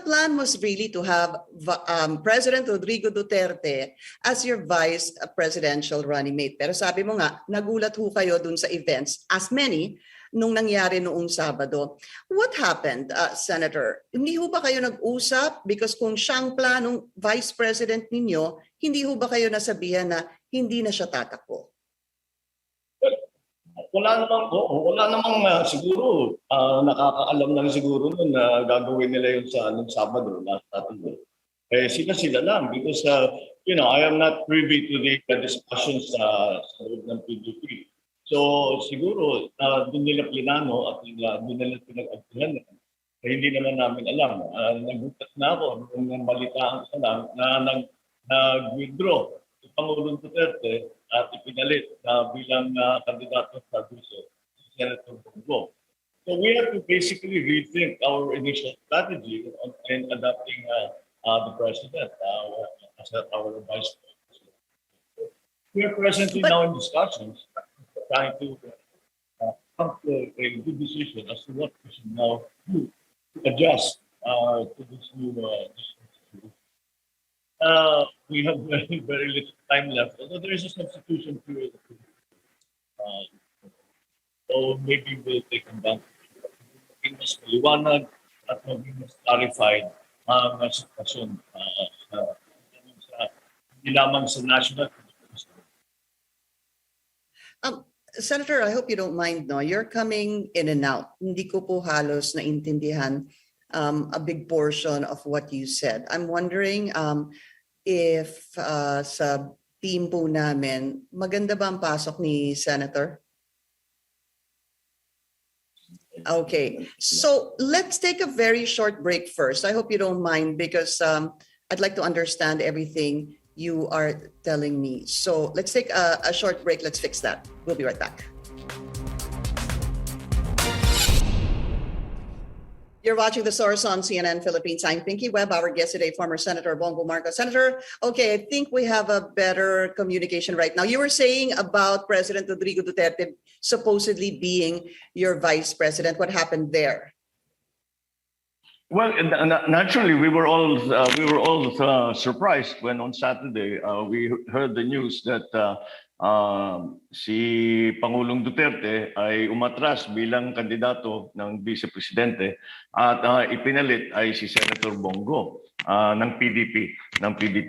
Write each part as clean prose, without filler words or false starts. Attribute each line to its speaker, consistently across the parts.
Speaker 1: plan was really to have President Rodrigo Duterte as your vice presidential running mate. Pero sabi mo nga, nagulat ho kayo dun sa events, as many, nung nangyari noong Sabado. What happened, Senator? Hindi ho ba kayo nag-usap? Because kung siyang planong vice president ninyo, hindi ho ba kayo nasabihan na hindi na siya tatakbo?
Speaker 2: Wala namang siguro nakakaalam lang siguro nun na gagawin nila yun sa Sabado, last Saturday. Sila lang because I am not privy to the discussions sa loob ng PDP. So siguro doon nila plinano at doon nila pinag-agtuhan. Hindi naman namin alam. Nagulat na ako nung balitaan ko lang na nag-withdraw si Pangulong Duterte at ipinalit bilang kandidato sa Guso, si Senator Bobong. So we have to basically rethink our initial strategy in adopting the president as our vice president. We are presently now in discussions trying to come to a good decision as to what we should now do to adjust to this new situation. We have very little time left, although there is a substitution period. So maybe we'll take them down. Maging mas maliwanag at maging mas clarified ang sitwasyon hindi lamang sa national.
Speaker 1: Senator, I hope you don't mind, no? You're coming in and out. Hindi ko po halos naintindihan a big portion of what you said. I'm wondering if sa team po namin, maganda ba ang pasok ni Senator? Okay, so let's take a very short break first. I hope you don't mind because I'd like to understand everything you are telling me. So let's take a short break. Let's fix that. We'll be right back. You're watching The Source on CNN Philippines. I'm Pinky Webb. Our guest today, former Senator Bongo Marcos. Senator, okay, I think we have a better communication right now. You were saying about President Rodrigo Duterte supposedly being your vice president. What happened there?
Speaker 3: Well, naturally, we were all surprised when on Saturday we heard the news that si Pangulong Duterte ay umatras bilang kandidato ng vice-presidente at ipinalit ay si Senator Bongo ng PDP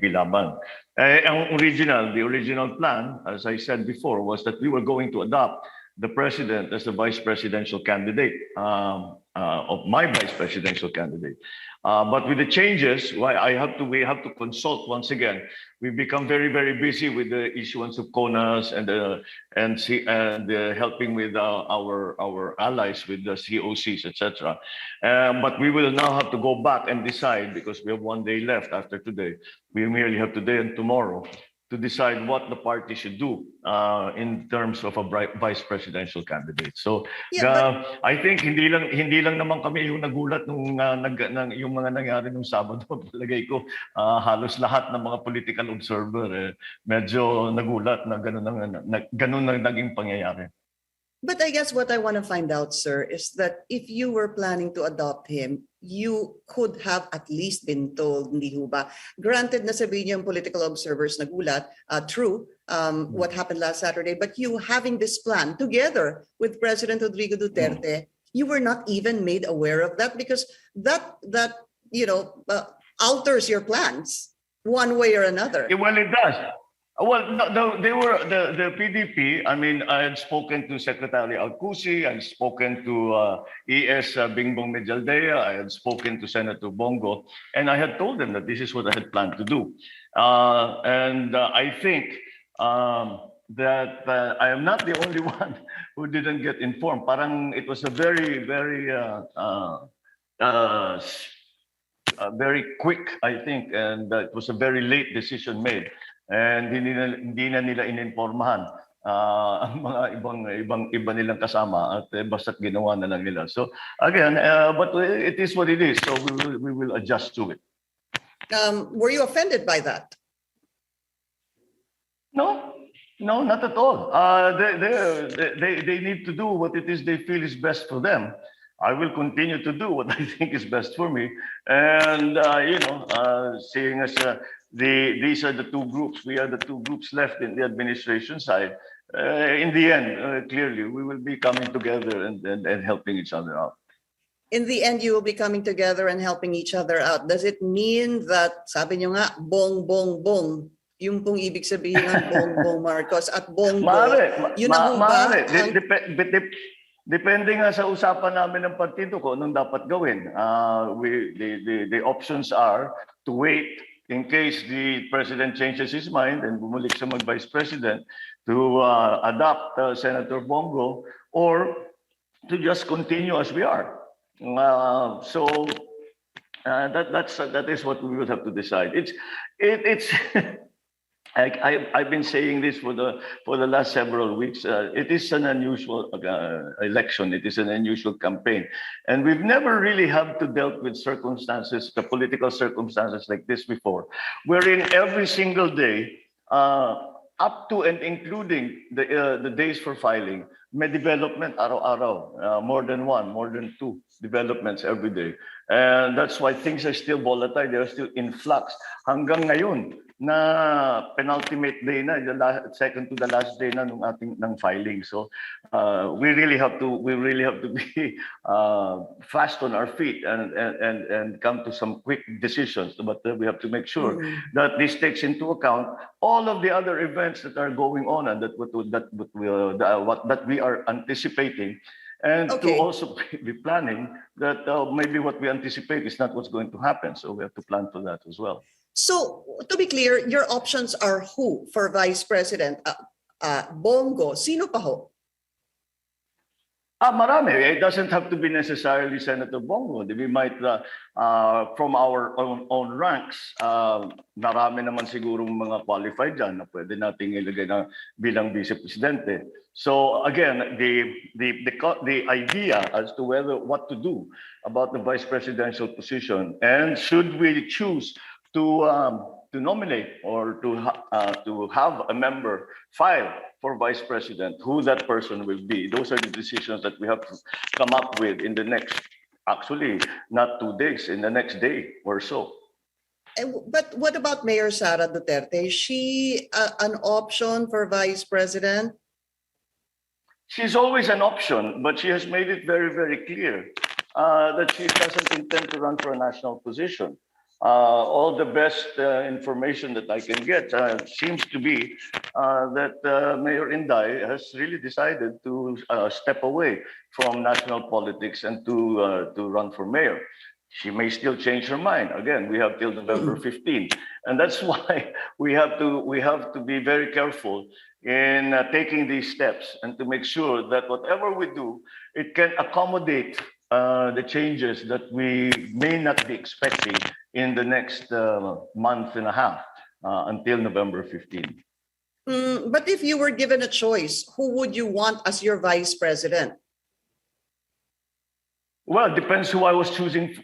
Speaker 3: laban. The original plan, as I said before, was that we were going to adopt the president as the vice presidential candidate of my vice presidential candidate. But with the changes, we have to consult once again. We've become very, very busy with the issuance of CONAs and helping with our allies with the COCs, etc. But we will now have to go back and decide because we have 1 day left after today. We merely have today and tomorrow to decide what the party should do in terms of a vice presidential candidate. So I think hindi lang naman kami yung nagulat nung yung mga nangyari nung Sabado. Palagay ko halos lahat ng mga political observer medyo nagulat na ganun na naging pangyayari.
Speaker 1: But I guess what I want to find out, sir, is that if you were planning to adopt him, you could have at least been told, hindi ho ba? Granted na sabihin yung political observers nagulat, true, what happened last Saturday, but you having this plan together with President Rodrigo Duterte, you were not even made aware of that because that alters your plans one way or another.
Speaker 3: Well, it does. Well, no, they were the PDP. I mean, I had spoken to Secretary Alcusi, I had spoken to ES Bingbong Medialdea, I had spoken to Senator Bongo, and I had told them that this is what I had planned to do. And I think that I am not the only one who didn't get informed. Parang it was a very, very, very quick, I think, and it was a very late decision made. And hindi na nila ininformahan ang mga iba nilang kasama at basta't ginawa na lang nila. So again, but it is what it is. So we will adjust to it.
Speaker 1: Were you offended by that?
Speaker 3: No, not at all. They need to do what it is they feel is best for them. I will continue to do what I think is best for me. And, seeing as these are the two groups, we are the two groups left in the administration side, in the end, clearly, we will be coming together and helping each other out.
Speaker 1: In the end, you will be coming together and helping each other out. Does it mean that, sabi nyo nga, bong, bong, bong, yung pong ibig sabihin ng bong, bong Marcos at bonggo, yun na ho ba?
Speaker 3: Depende nga sa usapan namin ng partido ko anong dapat gawin. The options are to wait in case the president changes his mind and bumalik siya mag-vice president, to adopt Senator Bongo, or to just continue as we are. That is what we will have to decide. It's I've been saying this for the last several weeks. It is an unusual election. It is an unusual campaign, and we've never really had to deal with circumstances, the political circumstances like this before, wherein every single day, up to and including the days for filing, may development araw-araw, more than one, more than two developments every day. And that's why things are still volatile, they're still in flux. Hanggang ngayon, na penultimate day na, second to the last day na ng filing. So we really have to be fast on our feet and come to some quick decisions. But we have to make sure that this takes into account all of the other events that are going on and that we are anticipating. And to also be planning that maybe what we anticipate is not what's going to happen. So we have to plan for that as well.
Speaker 1: So, to be clear, your options are who for Vice President? Bongo, sino pa ho?
Speaker 3: Marami. It doesn't have to be necessarily Senator Bongo. We might, from our own ranks, marami naman siguro mga qualified dyan na pwede nating ilagay na bilang Vice Presidente. So again, the idea as to what to do about the vice presidential position, and should we choose to nominate or to have a member file for vice president, who that person will be. Those are the decisions that we have to come up with in the next, actually, not 2 days, in the next day or so.
Speaker 1: But what about Mayor Sara Duterte? Is she an option for vice president?
Speaker 3: She's always an option, but she has made it very, very clear that she doesn't intend to run for a national position. All the best information that I can get seems to be that Mayor Inday has really decided to step away from national politics and to run for mayor. She may still change her mind. Again, we have till November 15, and that's why we have to be very careful in taking these steps and to make sure that whatever we do, it can accommodate the changes that we may not be expecting in the next month and a half until November 15.
Speaker 1: But if you were given a choice, who would you want as your vice president?
Speaker 3: Well, it depends who I was choosing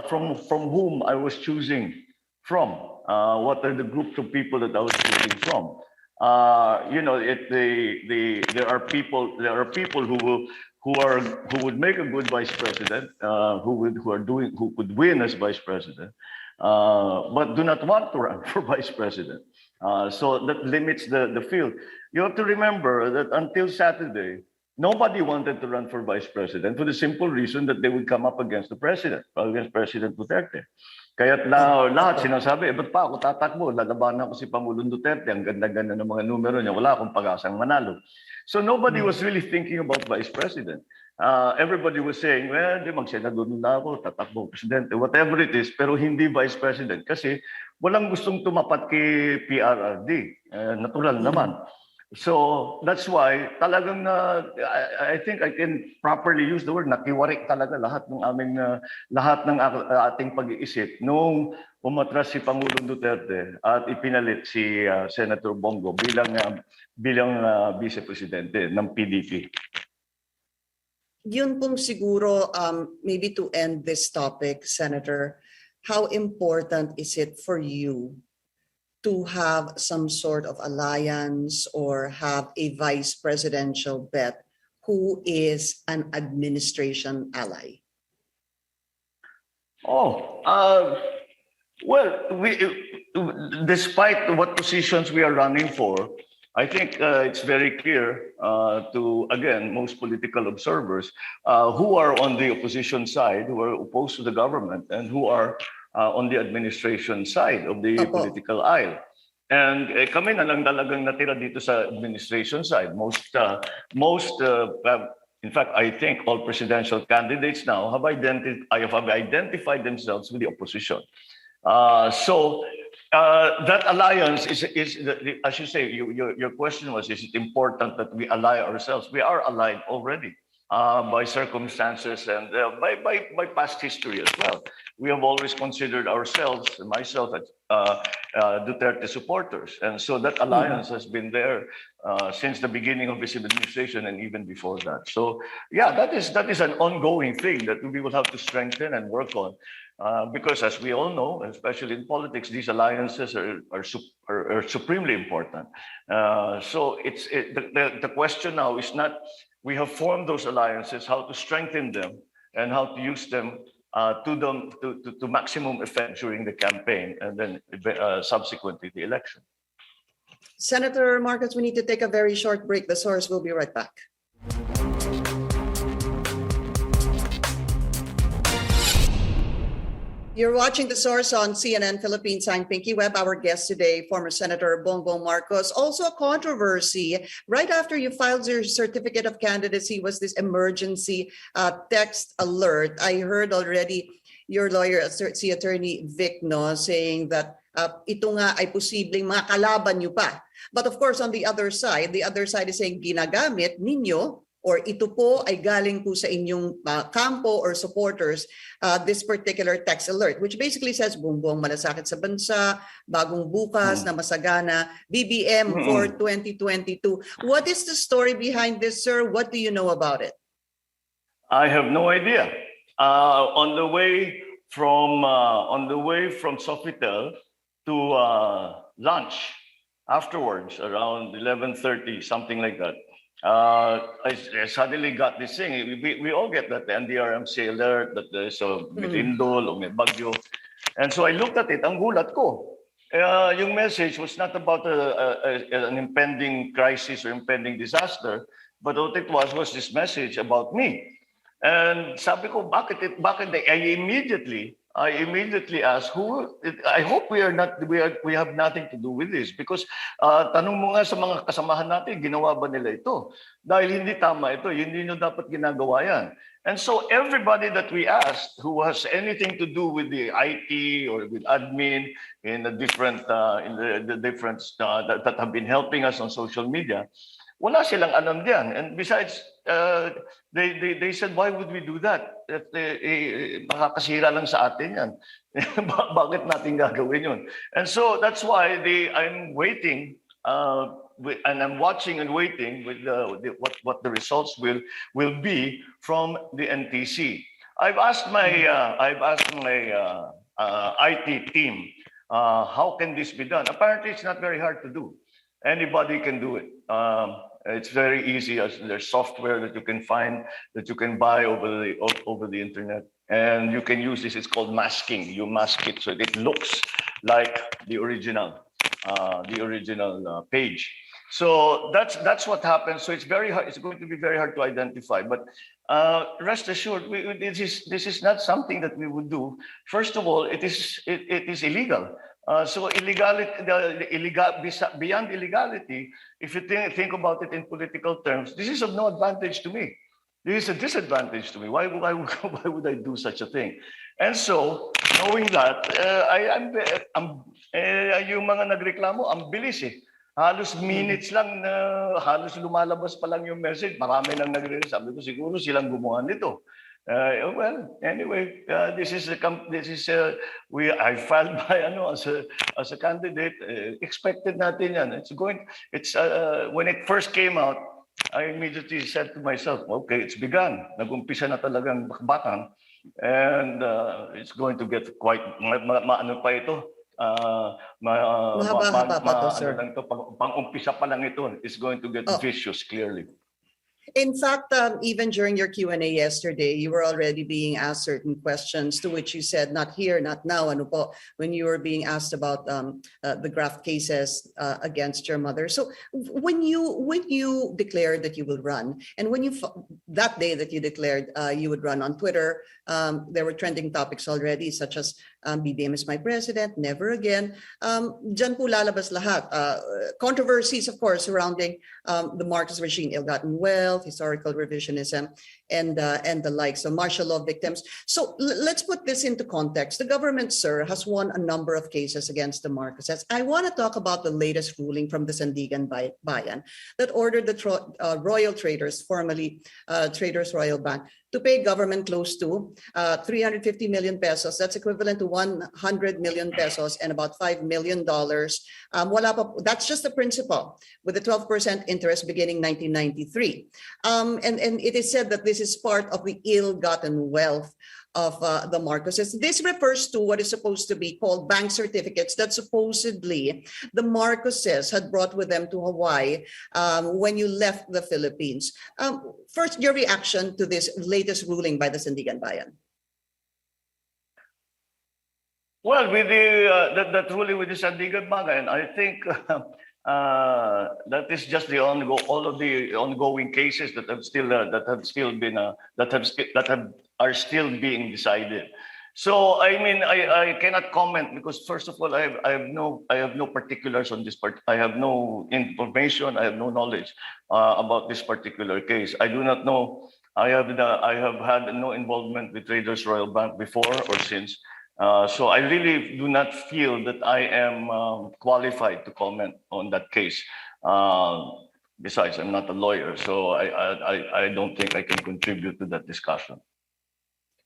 Speaker 3: from whom I was choosing from. What are the groups of people that I was choosing from? There are people who would make a good vice president, who could win as vice president, but do not want to run for vice president. So that limits the field. You have to remember that until Saturday, nobody wanted to run for vice president for the simple reason that they would come up against the president, against President Duterte. Kaya't lahat sinasabi, ba't pa ako tatakbo? Lalabanan ko si Pangulong Duterte. Ang ganda-ganda ng mga numero niya. Wala akong pag-asang manalo. So nobody was really thinking about vice president. Everybody was saying, well, mag-senador na ako, tatakbo presidente, whatever it is, pero hindi vice president. Kasi walang gustong tumapat kay PRRD. Natural naman. So that's why talagang I think I can properly use the word nakiwarik talaga lahat ng ating pag-iisip nung umatras si Pangulong Duterte at ipinalit si Senator Bongo bilang Vice Presidente ng PDP.
Speaker 1: Yun pong siguro, maybe to end this topic, Senator, how important is it for you to have some sort of alliance or have a vice presidential bet who is an administration ally?
Speaker 3: Oh, well, despite what positions we are running for, I think it's very clear to, again, most political observers who are on the opposition side, who are opposed to the government, and who are on the administration side of the
Speaker 1: Opo.
Speaker 3: political aisle. And kami na lang talagang natira dito sa administration side. In fact, I think all presidential candidates now have identified themselves with the opposition. That alliance as you say, your question was, is it important that we ally ourselves? We are allied already by circumstances and by past history as well. We have always considered ourselves, myself, as Duterte supporters. And so that alliance has been there since the beginning of his administration and even before that. So yeah, that is an ongoing thing that we will have to strengthen and work on. Because as we all know, especially in politics, these alliances are supremely important. The question now is not, we have formed those alliances, how to strengthen them and how to use them to maximum effect during the campaign and then subsequently the election.
Speaker 1: Senator Marcos, we need to take a very short break. The source will be right back. You're watching The Source on CNN Philippines. I'm Pinky Webb. Our guest today, former Senator Bongbong Marcos. Also a controversy. Right after you filed your certificate of candidacy was this emergency text alert. I heard already your lawyer, si Attorney Vic, no, saying that ito nga ay posibleng makalaban nyo pa. But of course, on the other side is saying ginagamit ninyo or ito po ay galing po sa inyong kampo or supporters, this particular text alert, which basically says buong malasakit sa bansa, bagong bukas na masagana, BBM for 2022. What is the story behind this, sir? What do you know about it?
Speaker 3: I have no idea. On the way from Sofitel to lunch afterwards, around 11:30, something like that. I suddenly got this thing. We all get that, the NDRMC alert that there's a Milindol o may bagyo. And so I looked at it, ang gulat ko. Yung message was not about an impending crisis or impending disaster, but what it was this message about me. And sabi ko, bakit? I immediately asked, I hope we have nothing to do with this, because tanong mo nga sa mga kasamahan natin, ginawa ba nila ito? Dahil hindi tama ito, hindi nyo dapat ginagawa yan. And so everybody that we asked who has anything to do with the IT or with admin in the different that have been helping us on social media, wala silang alam diyan. And besides, they said, why would we do that? Makakasira lang sa atin yan. Bakit natin gagawin yun? And so that's why I'm waiting and I'm watching and waiting with what the results will be from the NTC. I've asked my IT team, how can this be done? Apparently, it's not very hard to do. Anybody can do it. It's very easy. There's software that you can find, that you can buy over the internet, and you can use this. It's called masking. You mask it so it looks like the original page. So that's what happens. So it's very hard. It's going to be very hard to identify. But rest assured, this is not something that we would do. First of all, it is illegal. So beyond illegality, if you think about it in political terms, this is of no advantage to me. This is a disadvantage to me. Why would I do such a thing? And so, knowing that, yung mga nagreklamo, ang bilis eh. Halos minutes lang na halos lumalabas pa lang yung message. Marami nang nagre-react. Sabi ko, siguro silang gumawa nito. Well, anyway, I filed by as a candidate. Expected natin yan. When it first came out, I immediately said to myself, okay, it's begun. Nag-umpisa na talagang bakbakan, and it's going to get quite maano pa ito.
Speaker 1: Mahaba pa to, sir.
Speaker 3: Pang-umpisa pa lang ito. It's going to get vicious, clearly.
Speaker 1: In fact, even during your Q&A yesterday, you were already being asked certain questions to which you said, not here, not now, ano po, when you were being asked about the graft cases against your mother. So when you declared that you will run, and when that day that you declared you would run on Twitter, there were trending topics already, such as BBM is my president, never again. Diyan po lalabas lahat. Controversies, of course, surrounding the Marcos regime, ill-gotten wealth, historical revisionism, and the like, so martial law victims. So let's put this into context. The government, sir, has won a number of cases against the Marcoses. I want to talk about the latest ruling from the Sandigan Bayan that ordered the royal traders, formerly Traders Royal Bank, to pay government close to 350 million pesos. That's equivalent to 100 million pesos and about $5 million. That's just the principal, with a 12% interest beginning 1993. And it is said that this is part of the ill-gotten wealth of the Marcoses. This refers to what is supposed to be called bank certificates that supposedly the Marcoses had brought with them to Hawaii when you left the Philippines. First, your reaction to this latest ruling by the Sandigan Bayan.
Speaker 3: Well, with that ruling with the Sandigan Bayan, I think that is just the all of the ongoing cases that are still being decided. So I mean, I cannot comment because first of all, I have no particulars on this part. I have no information. I have no knowledge about this particular case. I do not know. I have had no involvement with Traders Royal Bank before or since. So I really do not feel that I am qualified to comment on that case. Besides, I'm not a lawyer, so I don't think I can contribute to that discussion.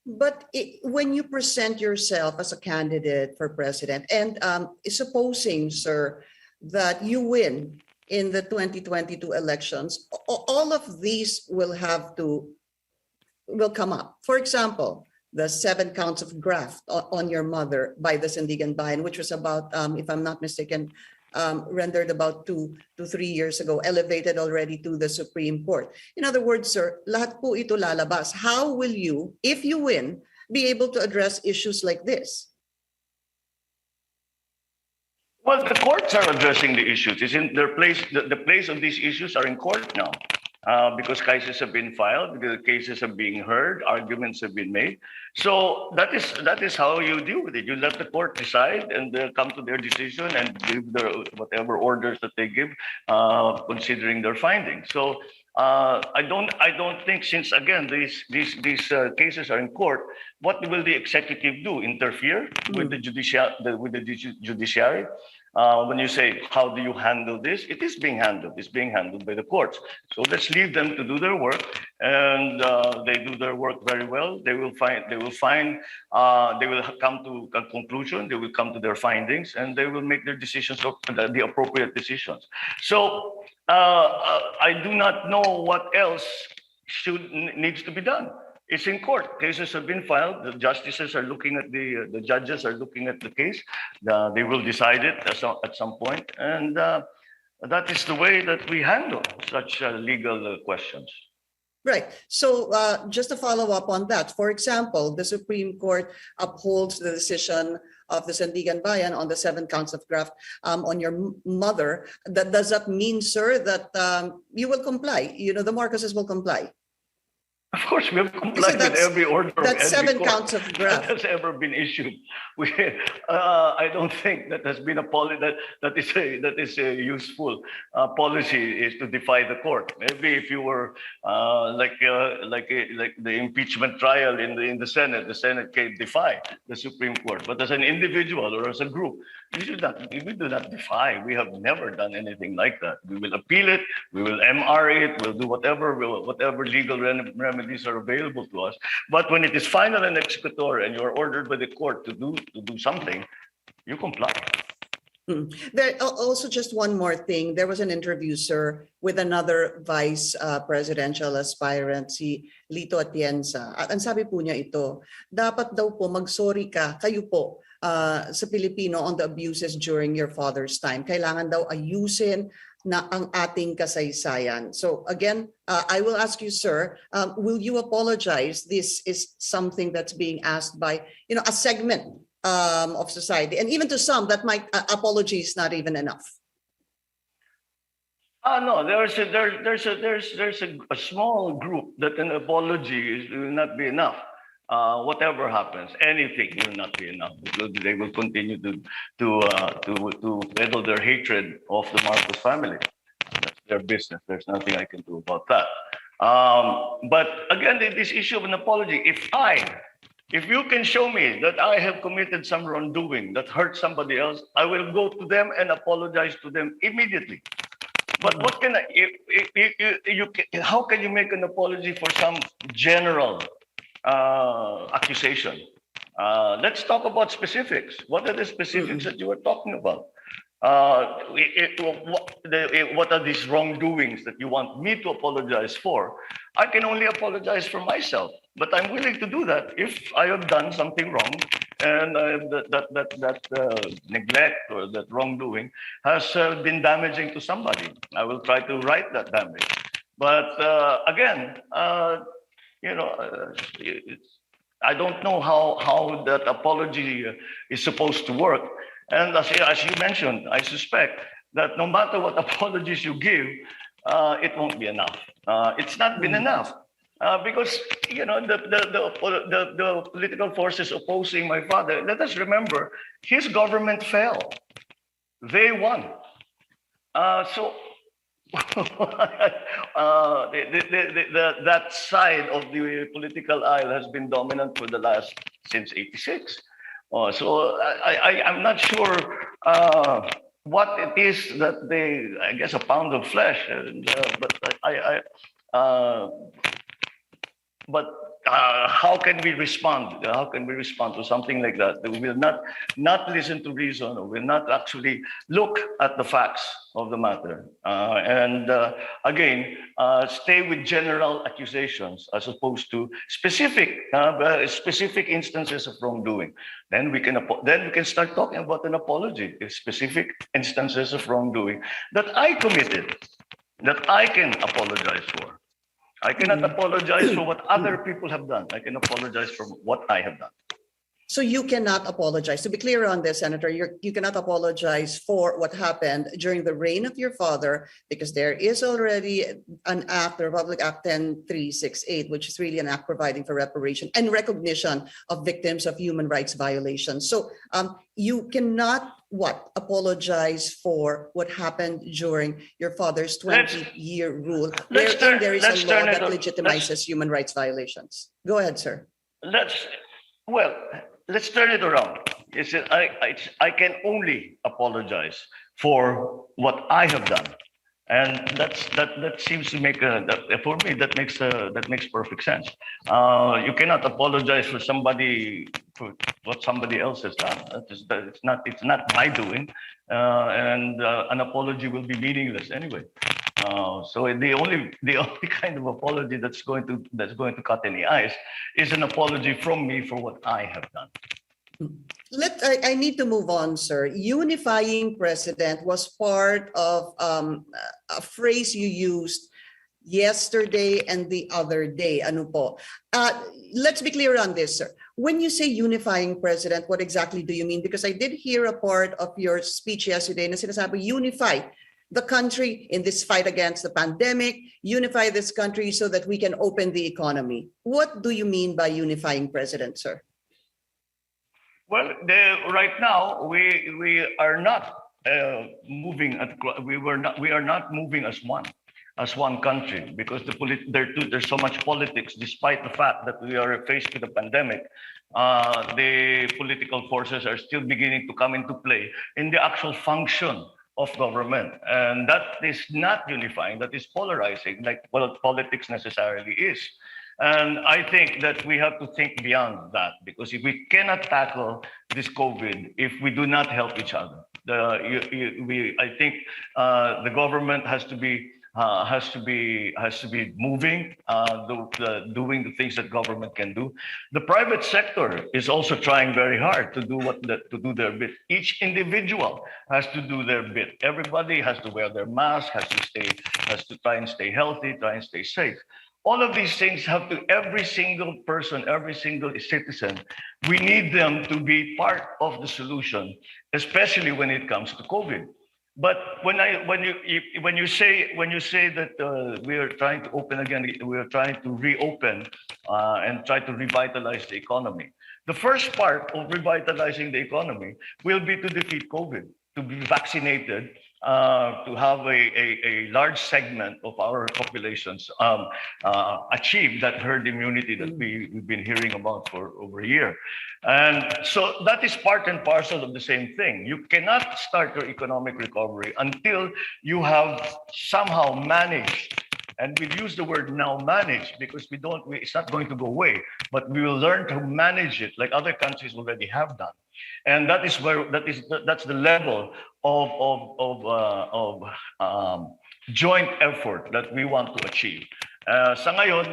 Speaker 1: But when you present yourself as a candidate for president, and supposing, sir, that you win in the 2022 elections, all of these will come up. For example, the 7 counts of graft on your mother by the Sandigan Bayan, which was about, if I'm not mistaken, rendered about 2 to 3 years ago, elevated already to the Supreme Court. In other words, sir, lahat po ito lalabas. How will you, if you win, be able to address issues like this?
Speaker 3: Well, the courts are addressing the issues. It's in their place. The place of these issues are in court now. Because cases have been filed, because cases are being heard, arguments have been made. So that is how you deal with it. You let the court decide and come to their decision and give their whatever orders that they give, considering their findings. So I don't think, since again these cases are in court, what will the executive do? Interfere with the judiciary? When you say, how do you handle this? It is being handled. It's being handled by the courts. So let's leave them to do their work, and they do their work very well. They will come to a conclusion. They will come to their findings, and they will make their decisions, the appropriate decisions. So I do not know what else needs to be done. It's in court. Cases have been filed. The justices are looking at the judges are looking at the case. They will decide it at some point, and that is the way that we handle such legal questions.
Speaker 1: Right. So just to follow up on that, for example, the Supreme Court upholds the decision of the Sandigan Bayan on the 7 counts of graft on your mother. Does that mean, sir, that you will comply? You know, the Marcoses will comply?
Speaker 3: Of course, we have complied with every order.
Speaker 1: That's 7 counts of graft
Speaker 3: that has ever been issued. I don't think that has been a policy that is a useful policy is to defy the court. Maybe if you were like the impeachment trial in the Senate can defy the Supreme Court. But as an individual or as a group, we do not defy. We have never done anything like that. We will appeal it. We will MR it. We'll do whatever legal remedies are available to us. But when it is final and executory, and you're ordered by the court to do something, you comply.
Speaker 1: There also, just one more thing. There was an interview, sir, with another vice presidential aspirant, si Lito Atienza. At ang sabi po niya ito, dapat daw po mag-sorry kayo po sa Pilipino on the abuses during your father's time. Kailangan daw ayusin na ang ating kasaysayan. So again, I will ask you, sir, will you apologize? This is something that's being asked by, a segment of society, and even to some that might apology is not even enough.
Speaker 3: No, there's a small group that an apology will not be enough. Whatever happens, anything will not be enough. They will continue to peddle their hatred of the Marcos family. That's their business. There's nothing I can do about that. But again, this issue of an apology, if you can show me that I have committed some wrongdoing that hurt somebody else, I will go to them and apologize to them immediately. But what can how can you make an apology for some general accusation? Let's talk about specifics. What are the specifics that you were talking about? What are these wrongdoings that you want me to apologize for? I can only apologize for myself, but I'm willing to do that if I have done something wrong, and that neglect or that wrongdoing has been damaging to somebody. I will try to right that damage. But again, I don't know how that apology is supposed to work. And as you mentioned, I suspect that no matter what apologies you give, it won't be enough. It's not been enough because the political forces opposing my father. Let us remember, his government fell. They won. So that side of the political aisle has been dominant for the last since '86. So I'm not sure what it is that they, I guess, a pound of flesh, but how can we respond? How can we respond to something like that? We will not listen to reason, or will not actually look at the facts of the matter, and again, stay with general accusations as opposed to specific instances of wrongdoing. Then we can start talking about an apology. If specific instances of wrongdoing that I committed, that I can apologize for. I cannot apologize for what other people have done. I can apologize for what I have done.
Speaker 1: So you cannot apologize. To be clear on this, Senator, you cannot apologize for what happened during the reign of your father, because there is already an act, the Republic Act 10368, which is really an act providing for reparation and recognition of victims of human rights violations. So you cannot apologize for what happened during your father's 20-year rule, wherein there is a law that legitimizes human rights violations. Go ahead, sir.
Speaker 3: Let's turn it around. I can only apologize for what I have done, and that seems to make for me that makes perfect sense. You cannot apologize for what somebody else has done. It's not my doing, and an apology will be meaningless anyway. So the only kind of apology that's going to cut any ice is an apology from me for what I have done.
Speaker 1: I need to move on, sir. Unifying president was part of a phrase you used yesterday and the other day. Ano po? Let's be clear on this, sir. When you say unifying president, what exactly do you mean? Because I did hear a part of your speech yesterday na sinasabi, unify the country in this fight against the pandemic, unify this country so that we can open the economy. What do you mean by unifying president, sir?
Speaker 3: Well, right now we are not moving we are not moving as one country, because there's so much politics. Despite the fact that we are faced with a pandemic, the political forces are still beginning to come into play in the actual function of government, and that is not unifying. That is polarizing, like what politics necessarily is. And I think that we have to think beyond that, because if we cannot tackle this COVID if we do not help each other, I think the government has to be has to be moving, doing the things that government can do. The private sector is also trying very hard to do their bit. Each individual has to do their bit. Everybody has to wear their mask, has to try and stay healthy, try and stay safe. All of these things have to, every single person, every single citizen, we need them to be part of the solution, especially when it comes to COVID. But when you say that we are trying to open again, we are trying to reopen and try to revitalize the economy. The first part of revitalizing the economy will be to defeat COVID, to be vaccinated, to have a large segment of our populations achieve that herd immunity that we've been hearing about for over a year. And so that is part and parcel of the same thing. You cannot start your economic recovery until you have somehow managed, and we'll use the word now manage because it's not going to go away, but we will learn to manage it like other countries already have done. And that's the level of joint effort that we want to achieve. Sa ngayon,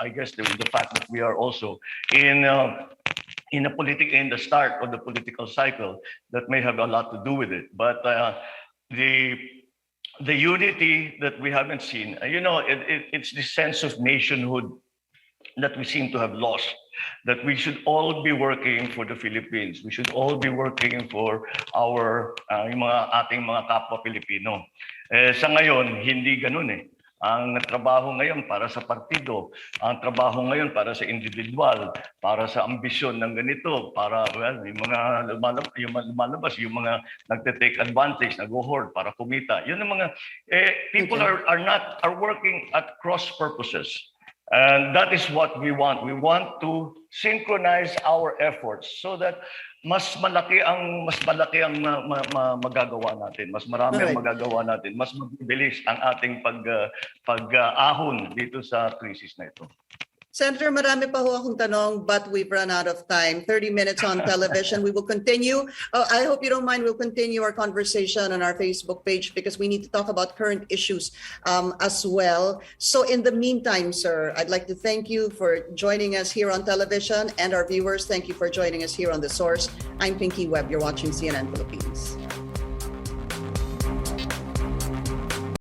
Speaker 3: I guess the fact that we are also in the start of the political cycle, that may have a lot to do with it. But the unity that we haven't seen, it's the sense of nationhood that we seem to have lost, that we should all be working for the Philippines. We should all be working for yung ating mga kapwa Pilipino. Sa ngayon, hindi ganun eh. Ang trabaho ngayon para sa partido, ang trabaho ngayon para sa individual, para sa ambisyon ng ganito, para yung mga lumalabas, yung mga nagte-take advantage, nag-hoard para kumita. Yun ang mga people are working at cross purposes. And that is what we want. We want to synchronize our efforts so that mas malaki ang magagawa natin. Mas marami ang magagawa natin. Mas mabilis ang ating pag-ahon dito sa krisis na ito.
Speaker 1: Senator, marami pa ho akong tanong, but we've run out of time. 30 minutes on television. We will continue. I hope you don't mind. We'll continue our conversation on our Facebook page because we need to talk about current issues as well. So in the meantime, sir, I'd like to thank you for joining us here on television, and our viewers, thank you for joining us here on The Source. I'm Pinky Webb. You're watching CNN Philippines.